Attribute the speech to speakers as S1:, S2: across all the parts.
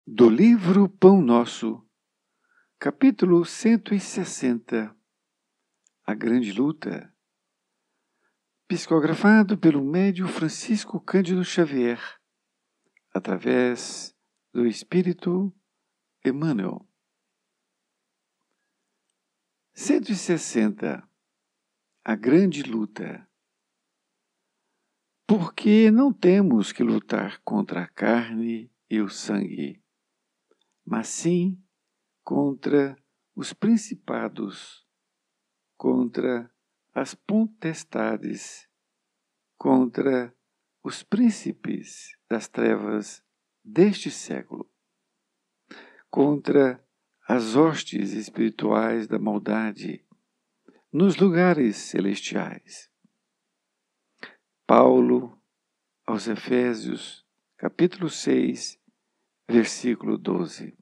S1: Do livro Pão Nosso, capítulo 160, A Grande Luta, psicografado pelo médium Francisco Cândido Xavier, através do Espírito Emmanuel. 160. A Grande Luta. Porque não temos que lutar contra a carne e o sangue, mas sim contra os principados, contra as potestades, contra os príncipes das trevas deste século, contra as hostes espirituais da maldade nos lugares celestiais. Paulo aos Efésios, capítulo 6, versículo 12.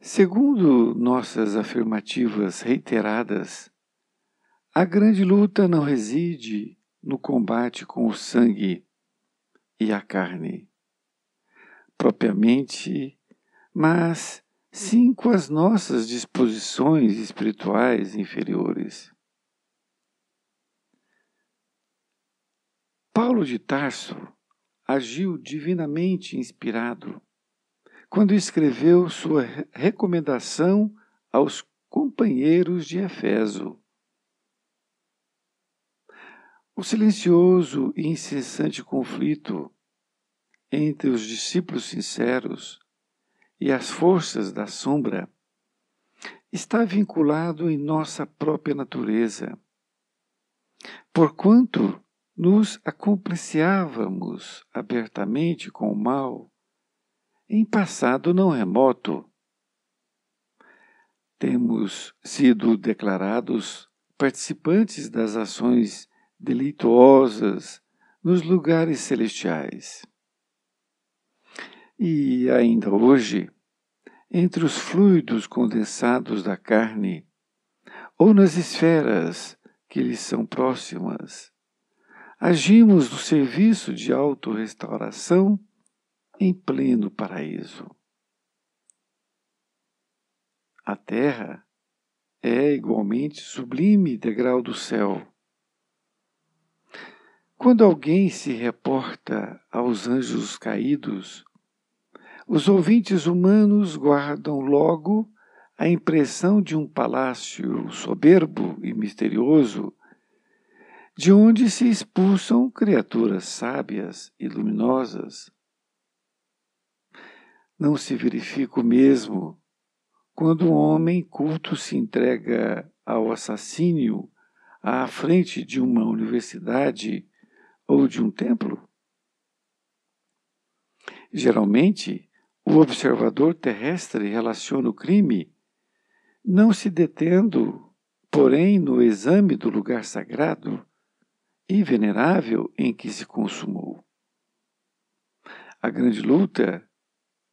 S1: Segundo nossas afirmativas reiteradas, a grande luta não reside no combate com o sangue e a carne, propriamente, mas sim com as nossas disposições espirituais inferiores. Paulo de Tarso agiu divinamente inspirado quando escreveu sua recomendação aos companheiros de Éfeso. O silencioso e incessante conflito entre os discípulos sinceros e as forças da sombra está vinculado em nossa própria natureza, porquanto nos acompliciávamos abertamente com o mal em passado não remoto. Temos sido declarados participantes das ações delituosas nos lugares celestiais. E ainda hoje, entre os fluidos condensados da carne, ou nas esferas que lhes são próximas, agimos no serviço de autorrestauração em pleno paraíso. A terra é igualmente sublime degrau do céu. Quando alguém se reporta aos anjos caídos, os ouvintes humanos guardam logo a impressão de um palácio soberbo e misterioso, de onde se expulsam criaturas sábias e luminosas. Não se verifica o mesmo quando um homem culto se entrega ao assassínio à frente de uma universidade ou de um templo? Geralmente, o observador terrestre relaciona o crime, não se detendo, porém, no exame do lugar sagrado e venerável em que se consumou. A grande luta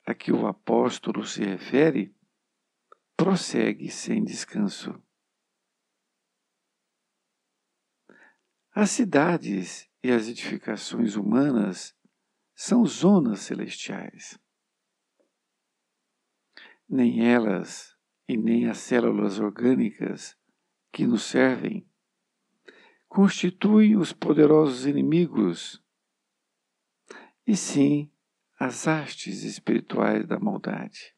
S1: a que o apóstolo se refere prossegue sem descanso. As cidades e as edificações humanas são zonas celestiais. Nem elas e nem as células orgânicas que nos servem constituem os poderosos inimigos, e sim as hastes espirituais da maldade,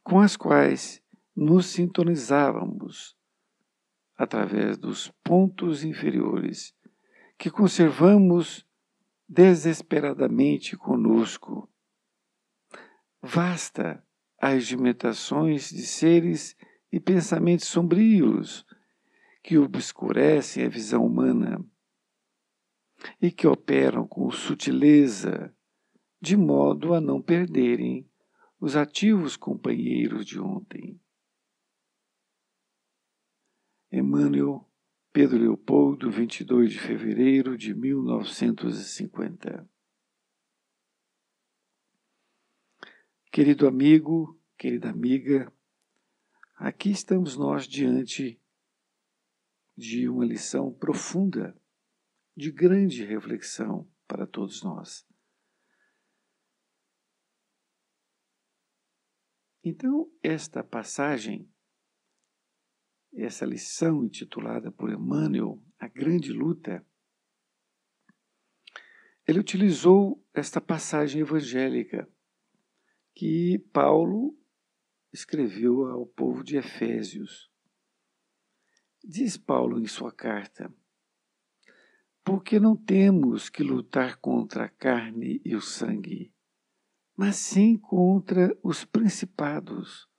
S1: com as quais nos sintonizávamos através dos pontos inferiores que conservamos desesperadamente conosco. Vasta as regimentações de seres e pensamentos sombrios que obscurecem a visão humana e que operam com sutileza, de modo a não perderem os ativos companheiros de ontem. Emmanuel, Pedro Leopoldo, 22 de fevereiro de 1950. Querido amigo, querida amiga, aqui estamos nós diante de uma lição profunda, de grande reflexão para todos nós. Então, esta passagem, essa lição intitulada por Emmanuel, A Grande Luta, ele utilizou esta passagem evangélica que Paulo escreveu ao povo de Efésios. Diz Paulo em sua carta: porque não temos que lutar contra a carne e o sangue, mas sim contra os principados,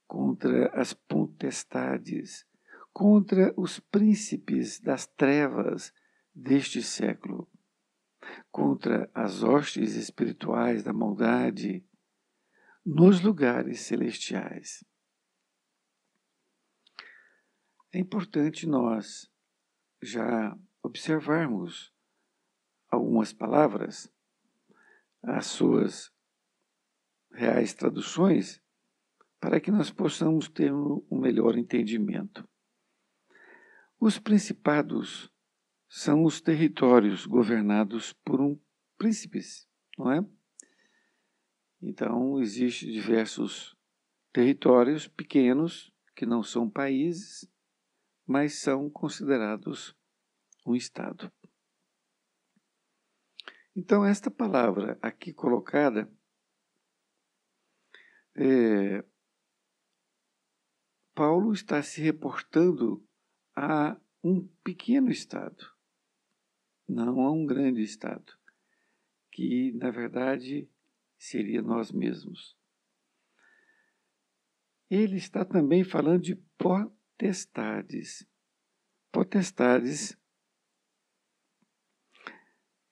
S1: contra as potestades, contra os príncipes das trevas deste século, contra as hostes espirituais da maldade nos lugares celestiais. É importante nós já observarmos algumas palavras, as suas reais traduções, para que nós possamos ter um melhor entendimento. Os principados são os territórios governados por príncipes, não é? Então, existem diversos territórios pequenos, que não são países, mas são considerados um Estado. Então, esta palavra aqui colocada Paulo está se reportando a um pequeno Estado, não a um grande Estado, que, na verdade, seria nós mesmos. Ele está também falando de potestades. Potestades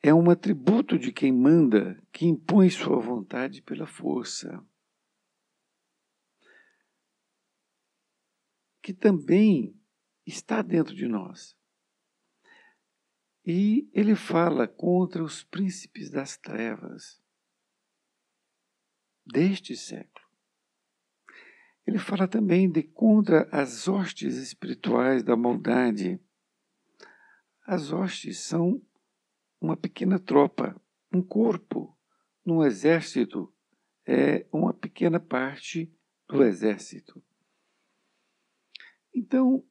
S1: é um atributo de quem manda, que impõe sua vontade pela força, que também está dentro de nós. E ele fala contra os príncipes das trevas deste século. Ele fala também de contra as hostes espirituais da maldade. As hostes são uma pequena tropa, um corpo. Num exército é uma pequena parte do exército. Então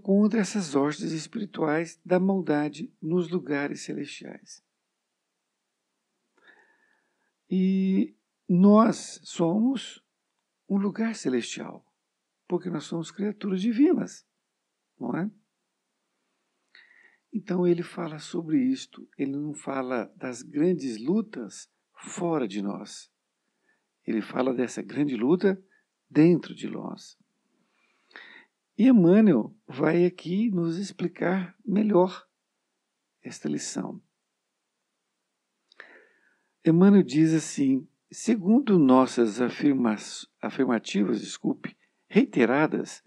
S1: contra essas hostes espirituais da maldade nos lugares celestiais. E nós somos um lugar celestial, porque nós somos criaturas divinas, não é? Então ele fala sobre isto, ele não fala das grandes lutas fora de nós. Ele fala dessa grande luta dentro de nós. E Emmanuel vai aqui nos explicar melhor esta lição. Emmanuel diz assim: segundo nossas afirmativas, reiteradas,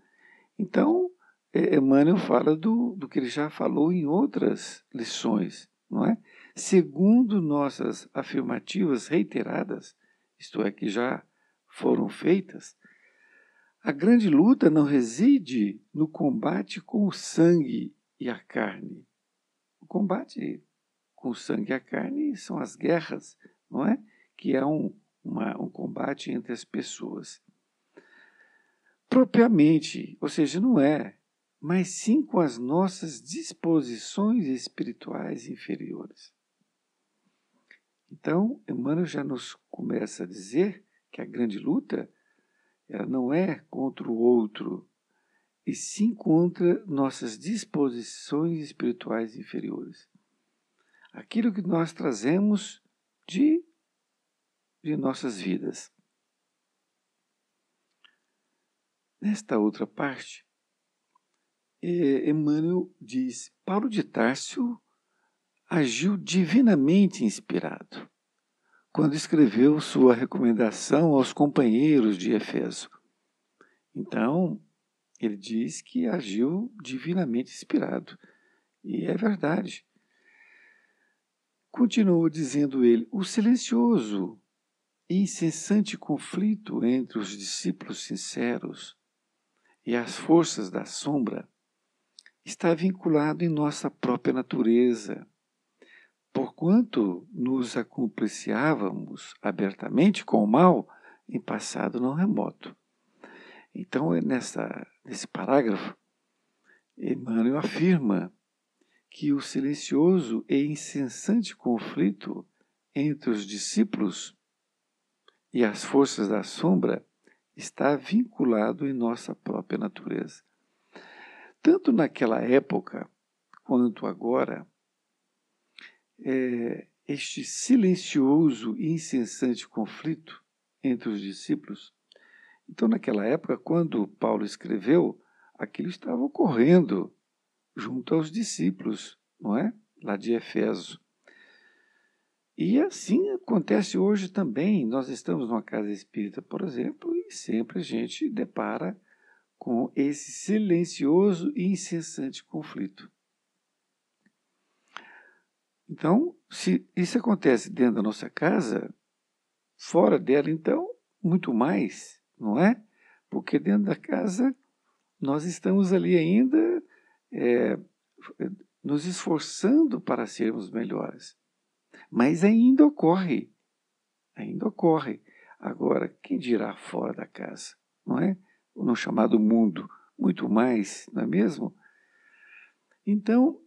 S1: então Emmanuel fala do que ele já falou em outras lições, não é? Segundo nossas afirmativas reiteradas, isto é, que já foram feitas, a grande luta não reside no combate com o sangue e a carne. O combate com o sangue e a carne são as guerras, não é? Que é um combate entre as pessoas. Propriamente, ou seja, não é, mas sim com as nossas disposições espirituais inferiores. Então, Emmanuel já nos começa a dizer que a grande luta ela não é contra o outro, e sim contra nossas disposições espirituais inferiores. Aquilo que nós trazemos de nossas vidas. Nesta outra parte, Emmanuel diz: Paulo de Társio agiu divinamente inspirado quando escreveu sua recomendação aos companheiros de Éfeso. Então, ele diz que agiu divinamente inspirado. E é verdade. Continuou dizendo ele: o silencioso e incessante conflito entre os discípulos sinceros e as forças da sombra está vinculado em nossa própria natureza. Porquanto nos acompliciávamos abertamente com o mal, em passado não remoto. Então, nesse parágrafo, Emmanuel afirma que o silencioso e incessante conflito entre os discípulos e as forças da sombra está vinculado em nossa própria natureza. Tanto naquela época quanto agora, este silencioso e incessante conflito entre os discípulos. Então, naquela época, quando Paulo escreveu, aquilo estava ocorrendo junto aos discípulos, não é? Lá de Éfeso. E assim acontece hoje também. Nós estamos numa casa espírita, por exemplo, e sempre a gente depara com esse silencioso e incessante conflito. Então, se isso acontece dentro da nossa casa, fora dela, então, muito mais, não é? Porque dentro da casa nós estamos ali ainda nos esforçando para sermos melhores. Mas ainda ocorre. Agora, quem dirá fora da casa, não é? No chamado mundo, muito mais, não é mesmo? Então,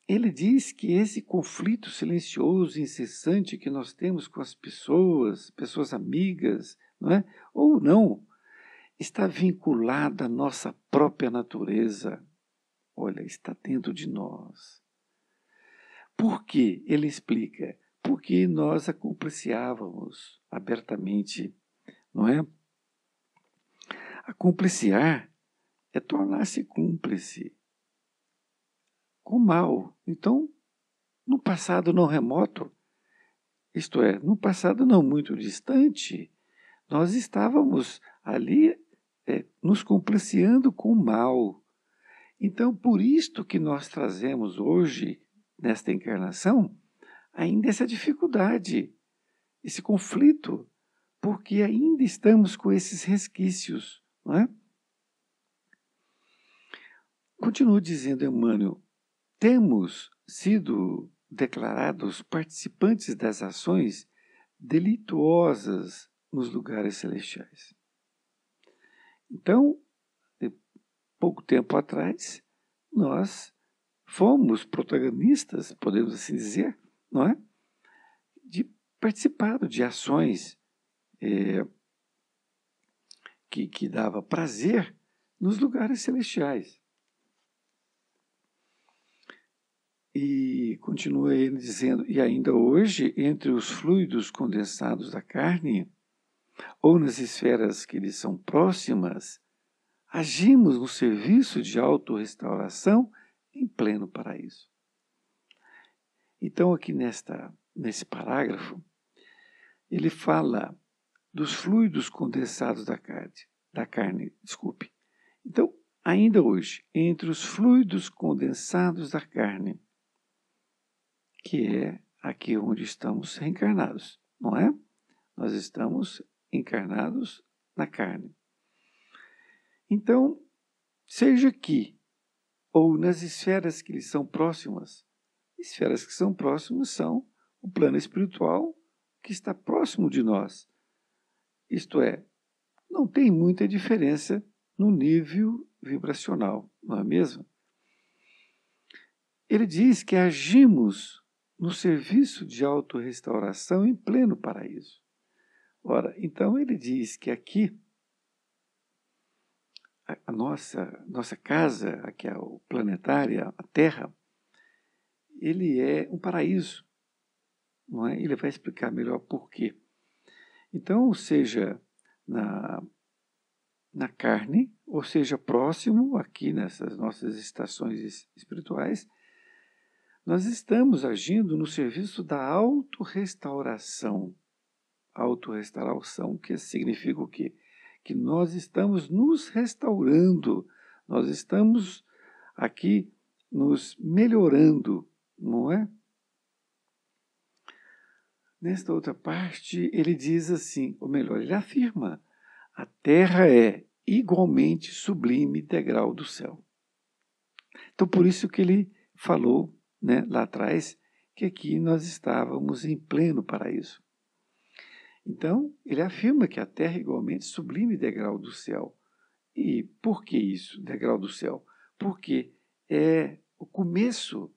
S1: ele diz que esse conflito silencioso e incessante que nós temos com as pessoas amigas, não é? Ou não, está vinculado à nossa própria natureza. Olha, está dentro de nós. Por quê? Ele explica. Porque nós a compliciávamos abertamente, não é? A compliciar é tornar-se cúmplice com o mal. Então, no passado não remoto, isto é, no passado não muito distante, nós estávamos ali nos compliciando com o mal. Então, por isto que nós trazemos hoje, nesta encarnação, ainda essa dificuldade, esse conflito, porque ainda estamos com esses resquícios, não é? Continua dizendo Emmanuel, temos sido declarados participantes das ações delituosas nos lugares celestiais. Então, pouco tempo atrás, nós fomos protagonistas, podemos assim dizer, não é? De participar de ações que dava prazer nos lugares celestiais. E continua ele dizendo, e ainda hoje, entre os fluidos condensados da carne, ou nas esferas que lhes são próximas, agimos no serviço de autorrestauração em pleno paraíso. Então, aqui nesse parágrafo, ele fala dos fluidos condensados da carne. Então, ainda hoje, entre os fluidos condensados da carne, que é aqui onde estamos reencarnados, não é? Nós estamos encarnados na carne. Então, seja aqui ou nas esferas que lhe são próximas, esferas que são próximas são o plano espiritual que está próximo de nós. Isto é, não tem muita diferença no nível vibracional, não é mesmo? Ele diz que agimos no serviço de autorrestauração em pleno paraíso. Ora, então ele diz que aqui, a nossa casa, aqui é o planetária, a Terra, ele é um paraíso, não é? Ele vai explicar melhor por quê. Então, seja na carne, ou seja, próximo, aqui nessas nossas estações espirituais, nós estamos agindo no serviço da autorrestauração. Autorrestauração, que significa o quê? Que nós estamos nos restaurando, nós estamos aqui nos melhorando, não é? Nesta outra parte, ele diz assim, ou melhor, ele afirma, a Terra é igualmente sublime degrau do céu. Então, por isso que ele falou, né, lá atrás, que aqui nós estávamos em pleno paraíso. Então, ele afirma que a terra é igualmente sublime degrau do céu. E por que isso, degrau do céu? Porque é o começo,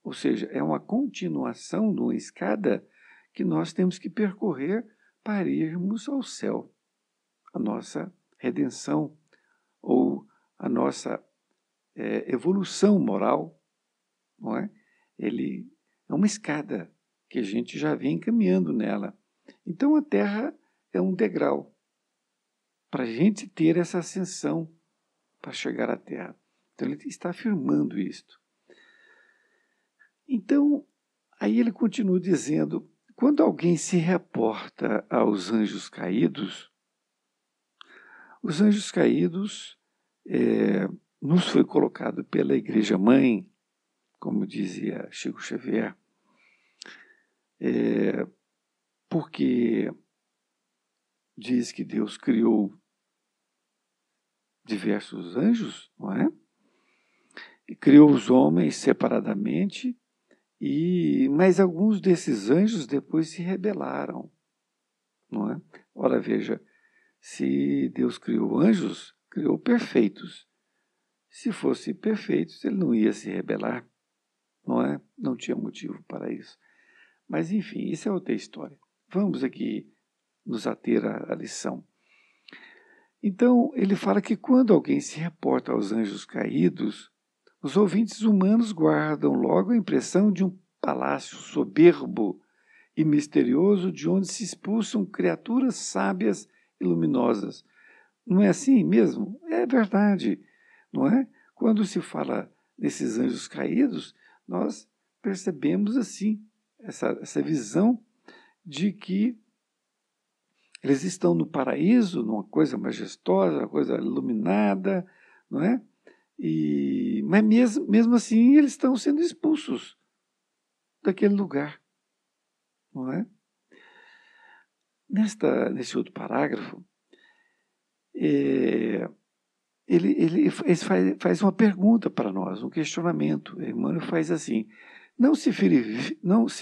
S1: ou seja, é uma continuação de uma escada que nós temos que percorrer para irmos ao céu. A nossa redenção ou a nossa evolução moral, não é? Ele é uma escada que a gente já vem caminhando nela. Então a Terra é um degrau para a gente ter essa ascensão para chegar à Terra. Então ele está afirmando isto. Então, aí ele continua dizendo, quando alguém se reporta aos anjos caídos, os anjos caídos nos foi colocado pela Igreja Mãe, como dizia Chico Xavier, porque diz que Deus criou diversos anjos, não é? E criou os homens separadamente, mas alguns desses anjos depois se rebelaram, não é? Ora, veja, se Deus criou anjos, criou perfeitos. Se fossem perfeitos, ele não ia se rebelar, não é? Não tinha motivo para isso. Mas, enfim, isso é outra história. Vamos aqui nos ater à lição. Então, ele fala que quando alguém se reporta aos anjos caídos, os ouvintes humanos guardam logo a impressão de um palácio soberbo e misterioso de onde se expulsam criaturas sábias e luminosas. Não é assim mesmo? É verdade, não é? Quando se fala desses anjos caídos, nós percebemos assim, essa visão de que eles estão no paraíso, numa coisa majestosa, uma coisa iluminada, não é? Mas mesmo assim eles estão sendo expulsos daquele lugar, não é? Nesse outro parágrafo, ele faz uma pergunta para nós, um questionamento. Emmanuel faz assim: não se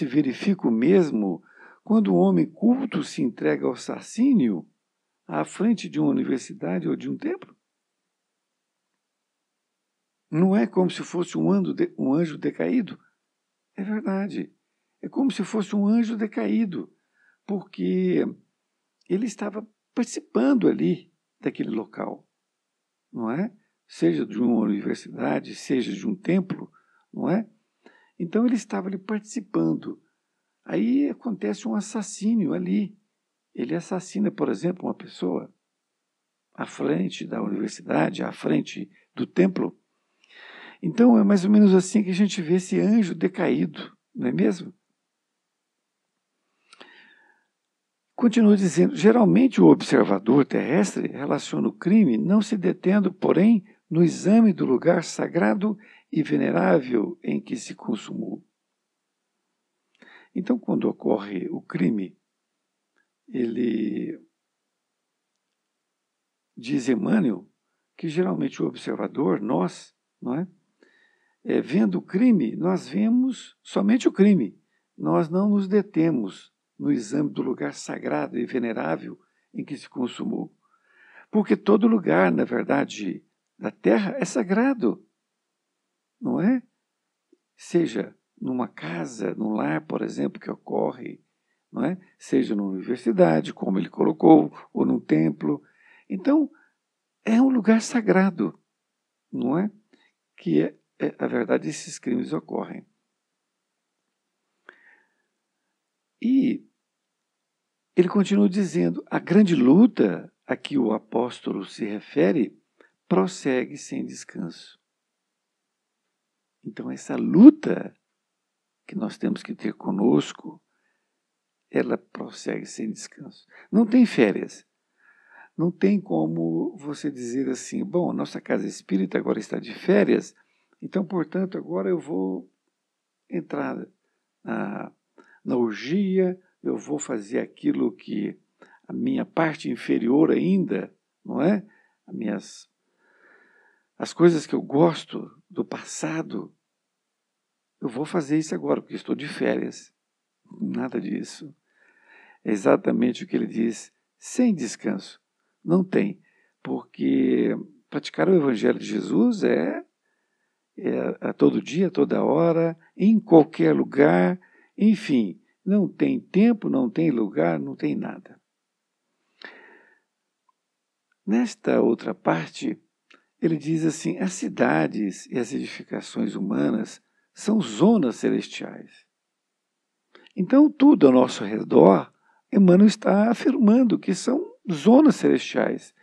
S1: verifica o mesmo quando o homem culto se entrega ao assassínio à frente de uma universidade ou de um templo? Não é como se fosse um anjo decaído? É verdade. É como se fosse um anjo decaído, porque ele estava participando ali daquele local, não é? Seja de uma universidade, seja de um templo, não é? Então ele estava ali participando. Aí acontece um assassínio ali. Ele assassina, por exemplo, uma pessoa à frente da universidade, à frente do templo. Então é mais ou menos assim que a gente vê esse anjo decaído, não é mesmo? Continua dizendo, geralmente o observador terrestre relaciona o crime não se detendo, porém, no exame do lugar sagrado e venerável em que se consumou. Então, quando ocorre o crime, ele diz Emmanuel que geralmente o observador, nós, não é? Vendo o crime, nós vemos somente o crime. Nós não nos detemos no exame do lugar sagrado e venerável em que se consumou. Porque todo lugar, na verdade, da terra é sagrado, não é? Seja numa casa, num lar, por exemplo, que ocorre, não é? Seja numa universidade, como ele colocou, ou num templo. Então, é um lugar sagrado, não é? Que a verdade, esses crimes ocorrem. E ele continua dizendo, a grande luta a que o apóstolo se refere prossegue sem descanso. Então, essa luta que nós temos que ter conosco, ela prossegue sem descanso. Não tem férias. Não tem como você dizer assim, bom, nossa casa espírita agora está de férias, então, portanto, agora eu vou entrar na orgia, eu vou fazer aquilo que a minha parte inferior ainda, não é? As coisas que eu gosto do passado, eu vou fazer isso agora, porque estou de férias. Nada disso. É exatamente o que ele diz, sem descanso. Não tem, porque praticar o Evangelho de Jesus é a todo dia, a toda hora, em qualquer lugar, enfim, não tem tempo, não tem lugar, não tem nada. Nesta outra parte, ele diz assim: as cidades e as edificações humanas são zonas celestiais. Então, tudo ao nosso redor, Emmanuel está afirmando que são zonas celestiais.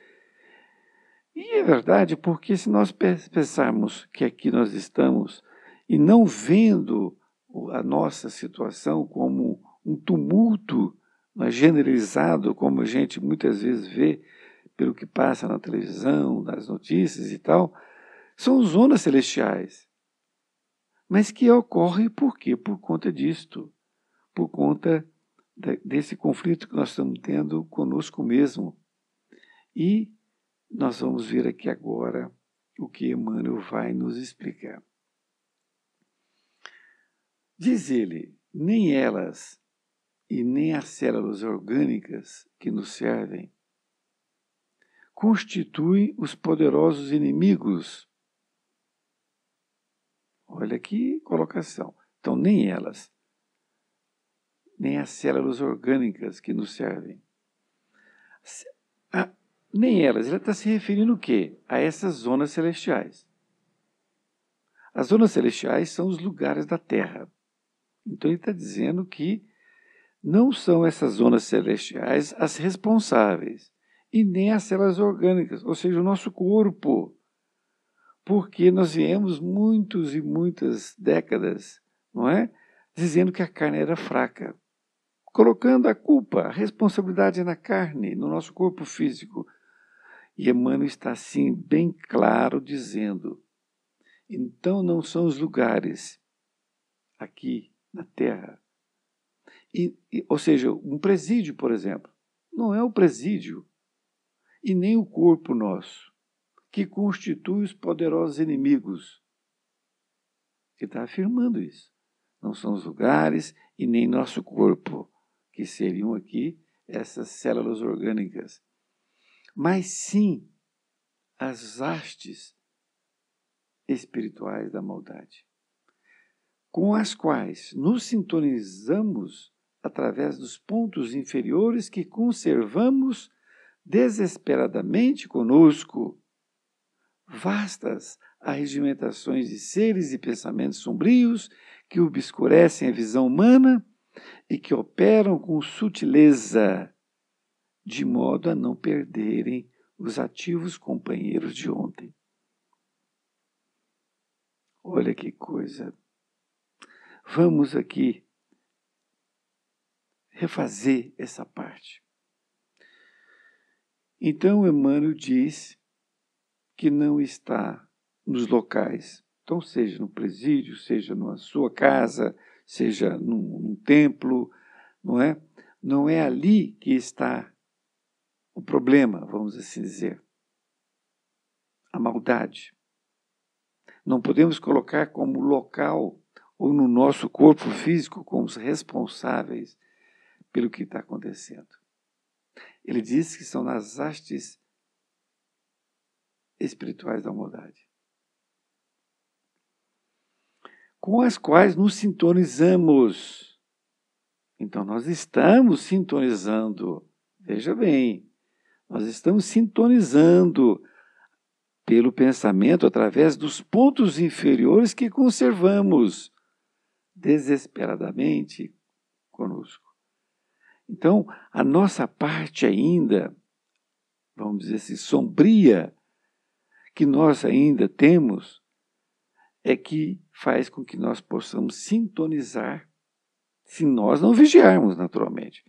S1: E é verdade, porque se nós pensarmos que aqui nós estamos e não vendo a nossa situação como um tumulto generalizado, como a gente muitas vezes vê pelo que passa na televisão, nas notícias e tal, são zonas celestiais. Mas que ocorre por quê? Por conta disto, por conta desse conflito que nós estamos tendo conosco mesmo. E nós vamos ver aqui agora o que Emmanuel vai nos explicar. Diz ele, nem elas e nem as células orgânicas que nos servem constituem os poderosos inimigos. Olha que colocação. Então, nem elas, nem as células orgânicas que nos servem. Nem elas. Ele está se referindo o quê? A essas zonas celestiais. As zonas celestiais são os lugares da Terra. Então ele está dizendo que não são essas zonas celestiais as responsáveis, e nem as células orgânicas, ou seja, o nosso corpo. Porque nós viemos muitas e muitas décadas, não é? Dizendo que a carne era fraca, colocando a culpa, a responsabilidade na carne, no nosso corpo físico. E Emmanuel está assim, bem claro, dizendo, então não são os lugares aqui na Terra. Ou seja, um presídio, por exemplo, não é o presídio e nem o corpo nosso que constitui os poderosos inimigos. Ele está afirmando isso. Não são os lugares e nem nosso corpo, que seriam aqui essas células orgânicas, mas sim as hastes espirituais da maldade, com as quais nos sintonizamos através dos pontos inferiores que conservamos desesperadamente conosco. Vastas arregimentações de seres e pensamentos sombrios que obscurecem a visão humana e que operam com sutileza, de modo a não perderem os ativos companheiros de ontem. Olha que coisa. Vamos aqui refazer essa parte. Então, Emmanuel diz que não está nos locais, então seja no presídio, seja na sua casa, seja num templo, não é? Não é ali que está o problema, vamos assim dizer, a maldade. Não podemos colocar como local ou no nosso corpo físico como os responsáveis pelo que está acontecendo. Ele diz que são nas hastes espirituais da maldade, com as quais nos sintonizamos. Então, nós estamos sintonizando, veja bem, nós estamos sintonizando pelo pensamento através dos pontos inferiores que conservamos desesperadamente conosco. Então, a nossa parte ainda, vamos dizer assim, sombria, que nós ainda temos, é que faz com que nós possamos sintonizar, se nós não vigiarmos naturalmente,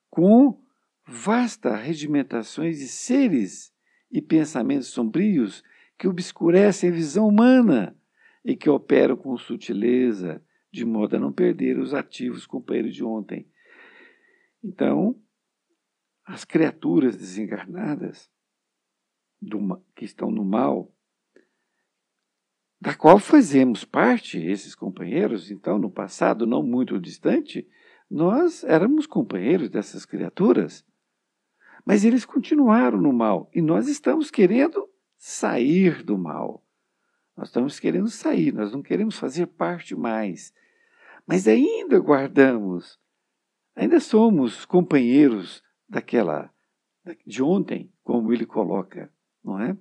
S1: com vastas regimentações de seres e pensamentos sombrios que obscurecem a visão humana e que operam com sutileza, de modo a não perder os ativos companheiros de ontem. Então, as criaturas desencarnadas que estão no mal, da qual fazemos parte, esses companheiros, então, no passado, não muito distante, Nós éramos companheiros dessas criaturas, mas eles continuaram no mal e nós estamos querendo sair do mal. Nós estamos querendo sair, nós não queremos fazer parte mais. Mas ainda guardamos, ainda somos companheiros de ontem, como ele coloca, não é?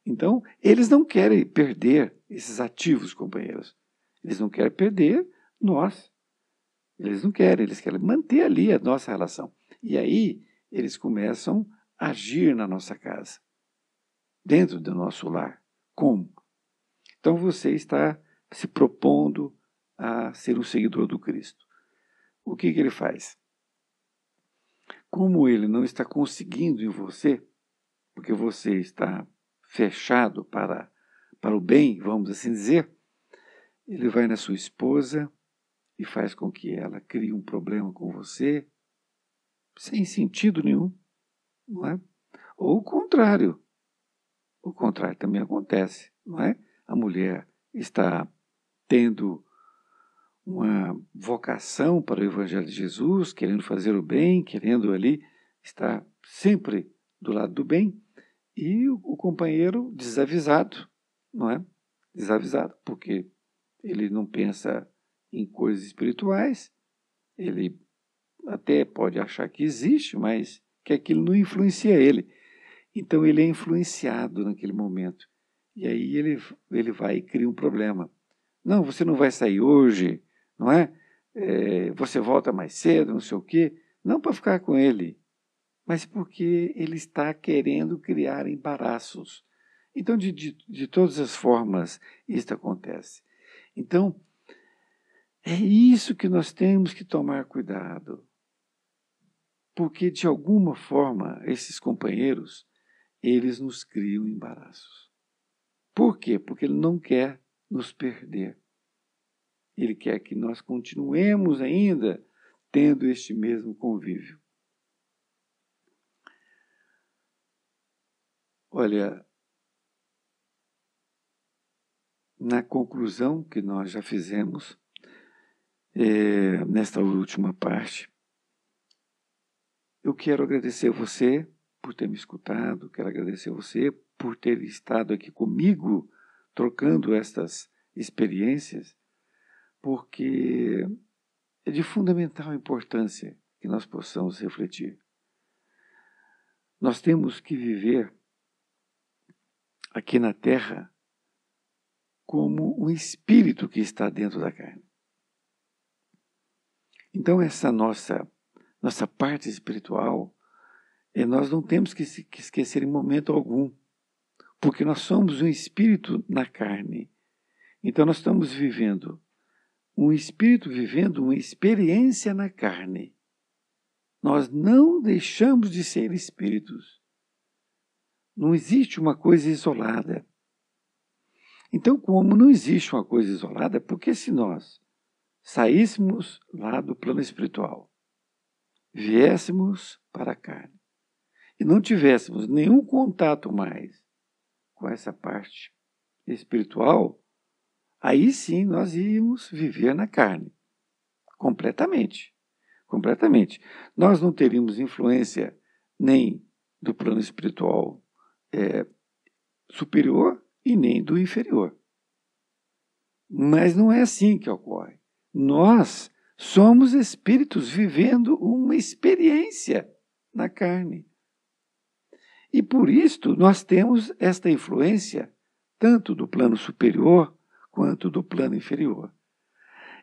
S1: Então, eles não querem perder esses ativos companheiros. Eles não querem perder nós. Eles não querem, eles querem manter ali a nossa relação. E aí, eles começam a agir na nossa casa, dentro do nosso lar. Como? Então, você está se propondo a ser um seguidor do Cristo. O que ele faz? Como ele não está conseguindo em você, porque você está fechado para o bem, vamos assim dizer, ele vai na sua esposa e faz com que ela crie um problema com você, sem sentido nenhum, não é? Ou o contrário também acontece, não é? A mulher está tendo uma vocação para o Evangelho de Jesus, querendo fazer o bem, querendo ali estar sempre do lado do bem, e o companheiro desavisado, não é? Desavisado, porque ele não pensa em coisas espirituais, ele até pode achar que existe, mas que aquilo não influencia ele. Então ele é influenciado naquele momento. E aí ele vai e cria um problema. Não, você não vai sair hoje, não é? Você volta mais cedo, não sei o quê. Não para ficar com ele, mas porque ele está querendo criar embaraços. Então, de todas as formas, isso acontece. Então, é isso que nós temos que tomar cuidado. Porque, de alguma forma, esses companheiros, eles nos criam embaraços. Por quê? Porque ele não quer nos perder. Ele quer que nós continuemos ainda tendo este mesmo convívio. Olha, na conclusão que nós já fizemos, nesta última parte, eu quero agradecer a você por ter me escutado, quero agradecer a você por ter estado aqui comigo, trocando estas experiências, porque é de fundamental importância que nós possamos refletir. Nós temos que viver aqui na Terra como um espírito que está dentro da carne. Então, essa nossa parte espiritual, nós não temos que esquecer em momento algum, porque nós somos um espírito na carne. Então, nós estamos vivendo um espírito vivendo uma experiência na carne. Nós não deixamos de ser espíritos. Não existe uma coisa isolada. Então, como não existe uma coisa isolada, porque se nós saíssemos lá do plano espiritual, viéssemos para a carne, e não tivéssemos nenhum contato mais com essa parte espiritual, aí sim nós íamos viver na carne, completamente. Completamente. Nós não teríamos influência nem do plano espiritual superior e nem do inferior. Mas não é assim que ocorre. Nós somos espíritos vivendo uma experiência na carne. E por isto nós temos esta influência tanto do plano superior quanto do plano inferior.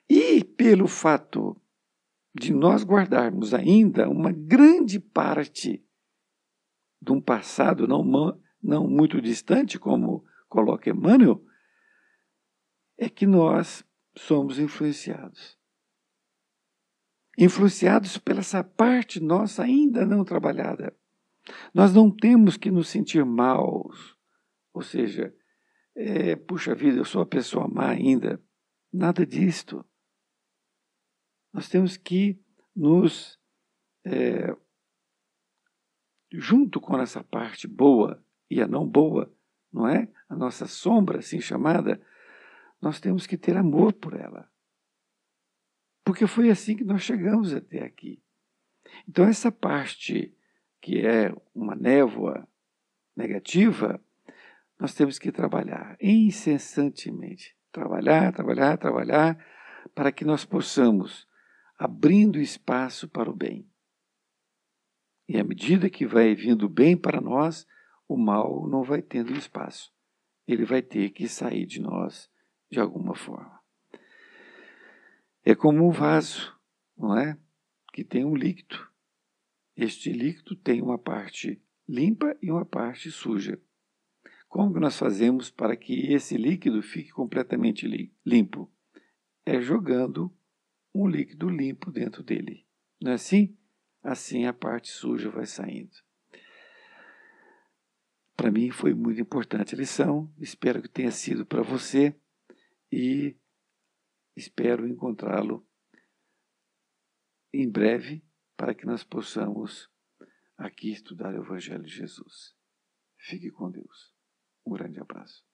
S1: E pelo fato de nós guardarmos ainda uma grande parte de um passado não muito distante, como coloca Emmanuel, é que nós somos influenciados. Influenciados pela essa parte nossa ainda não trabalhada. Nós não temos que nos sentir maus, ou seja, puxa vida, eu sou a pessoa má ainda. Nada disto. Nós temos que nos, junto com essa parte boa e a não boa, não é? A nossa sombra, assim chamada, nós temos que ter amor por ela. Porque foi assim que nós chegamos até aqui. Então, essa parte que é uma névoa negativa, nós temos que trabalhar incessantemente. Trabalhar, trabalhar, trabalhar, para que nós possamos, abrindo espaço para o bem. E à medida que vai vindo o bem para nós, o mal não vai tendo espaço. Ele vai ter que sair de nós de alguma forma. É como um vaso, não é? Que tem um líquido. Este líquido tem uma parte limpa e uma parte suja. Como que nós fazemos para que esse líquido fique completamente limpo? É jogando um líquido limpo dentro dele. Não é assim? Assim a parte suja vai saindo. Para mim foi muito importante a lição, espero que tenha sido para você e espero encontrá-lo em breve para que nós possamos aqui estudar o Evangelho de Jesus. Fique com Deus. Um grande abraço.